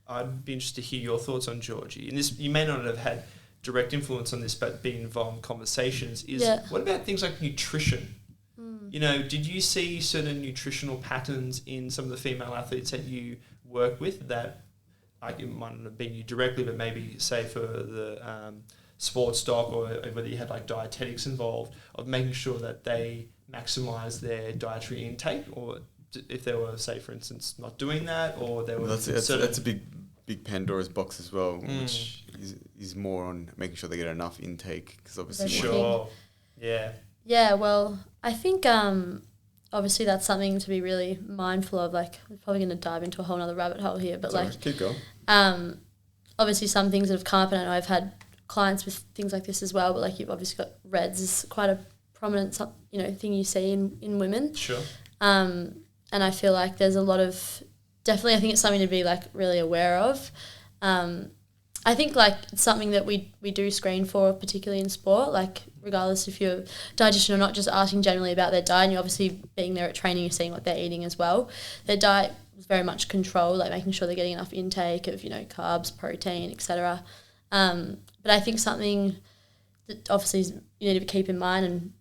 I'd be interested to hear your thoughts on, Georgie. And this, you may not have had direct influence on this, but being involved in conversations, what about things like nutrition? You know, did you see certain nutritional patterns in some of the female athletes that you work with that, like, it might not have been you directly, but maybe say for the sports doc, or whether you had like dietetics involved, of making sure that they maximise their dietary intake, or if they were, say, for instance, not doing that, or they were... That's a big Pandora's box as well, which is more on making sure they get enough intake, because obviously... Sure, yeah. Yeah, well, I think obviously that's something to be really mindful of. Like, we're probably going to dive into a whole other rabbit hole here, but keep going. Obviously some things that have come up, and I know I've had clients with things like this as well, but like, you've obviously got REDS is quite a prominent thing you see in women. Sure. And I feel like there's a lot of, definitely I think it's something to be like really aware of. I think like it's something that we do screen for, particularly in sport, like regardless if you're a dietitian or not, just asking generally about their diet, and you're obviously being there at training, you're seeing what they're eating as well. Their diet is very much controlled, like making sure they're getting enough intake of, carbs, protein, etc. But I think something that obviously you need to keep in mind and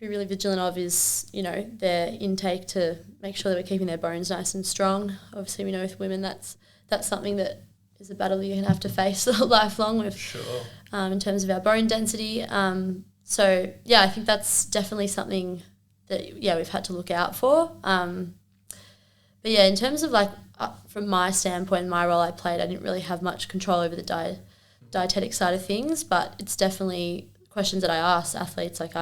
be really vigilant of is, their intake, to make sure that we're keeping their bones nice and strong. Obviously we know with women that's something that is a battle you're going to have to face lifelong with. Sure. In terms of our bone density. So, yeah, I think that's definitely something that, we've had to look out for. But, yeah, in terms of, like, from my standpoint, my role I played, I didn't really have much control over the dietetic side of things, but it's definitely questions that I ask athletes, like,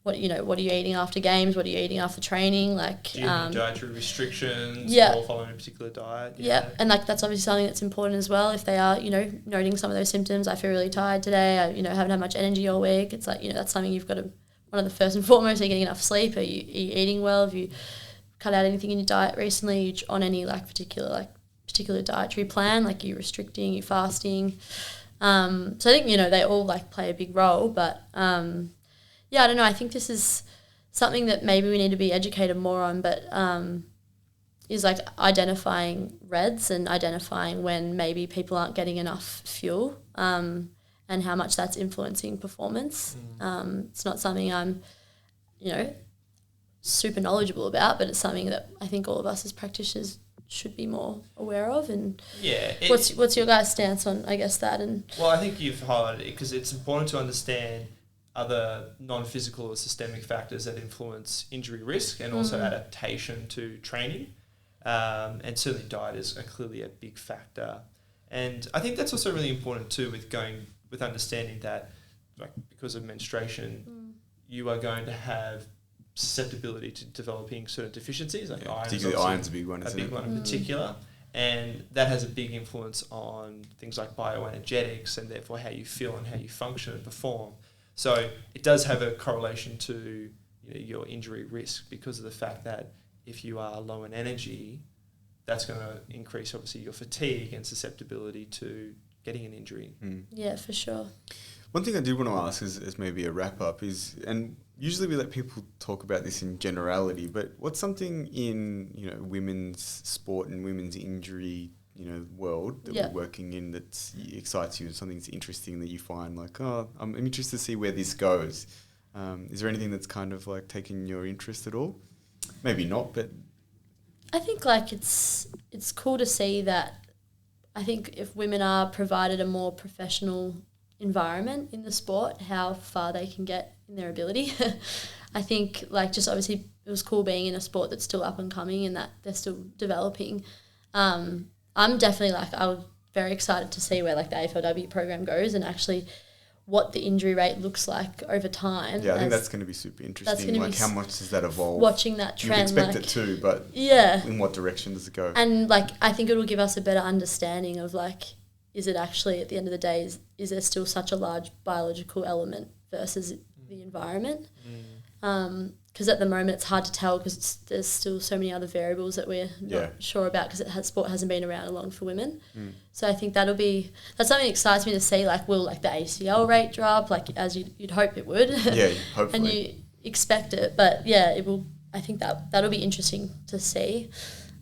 what are you eating after games? What are you eating after training? Like, do you have any dietary restrictions or following a particular diet? Yeah, and like that's obviously something that's important as well. If they are, noting some of those symptoms, I feel really tired today, I, haven't had much energy all week. It's like, that's something you've got to, one of the first and foremost, are you getting enough sleep? Are you eating well? Have you cut out anything in your diet recently? Are you on any particular dietary plan? Like, are you restricting, are you fasting? So I think, they all like play a big role, but I don't know. I think this is something that maybe we need to be educated more on, but is like identifying REDs and identifying when maybe people aren't getting enough fuel, and how much that's influencing performance. It's not something I'm, super knowledgeable about, but it's something that I think all of us as practitioners should be more aware of. And what's your guys' stance on, I guess, that? And well, I think you've highlighted it because it's important to understand other non-physical or systemic factors that influence injury risk and also adaptation to training. And certainly diet is clearly a big factor. And I think that's also really important too with understanding that, like, because of menstruation, you are going to have susceptibility to developing certain deficiencies, like iron. Particularly iron's a big one, isn't it? A big one in particular. And that has a big influence on things like bioenergetics and therefore how you feel and how you function and perform. So it does have a correlation to your injury risk because of the fact that if you are low in energy, that's going to increase obviously your fatigue and susceptibility to getting an injury. Yeah, for sure. One thing I do want to ask as maybe a wrap up is, and usually we let people talk about this in generality, but what's something in women's sport and women's injury world that we're working in that excites you, and something that's interesting that you find like, I'm interested to see where this goes? Is there anything that's kind of like taken your interest at all? Maybe not, but I think like it's cool to see that. I think if women are provided a more professional environment in the sport, how far they can get in their ability. I think like just obviously it was cool being in a sport that's still up and coming and that they're still developing. I'm definitely I'm very excited to see where like the AFLW program goes and actually what the injury rate looks like over time. Yeah, I think that's going to be super interesting. Like how much does that evolve? Watching that trend. You expect it to, but in what direction does it go? And like I think it'll give us a better understanding of like, is it actually at the end of the day, is there still such a large biological element versus the environment. Because at the moment it's hard to tell because there's still so many other variables that we're not sure about because sport hasn't been around long for women. So I think that's something that excites me to see, like, will like the ACL rate drop, like as you'd hope it would. Yeah, hopefully. And you expect it, but yeah, it will. I think that'll be interesting to see.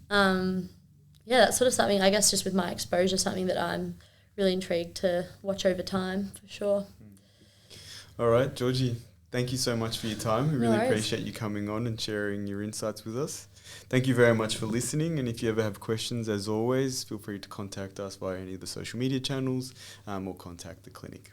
That's sort of something, I guess, just with my exposure, something that I'm really intrigued to watch over time for sure. All right, Georgie, thank you so much for your time. We really worries. appreciate you coming on and sharing your insights with us. Thank you very much for listening. And if you ever have questions, as always, feel free to contact us via any of the social media channels or contact the clinic.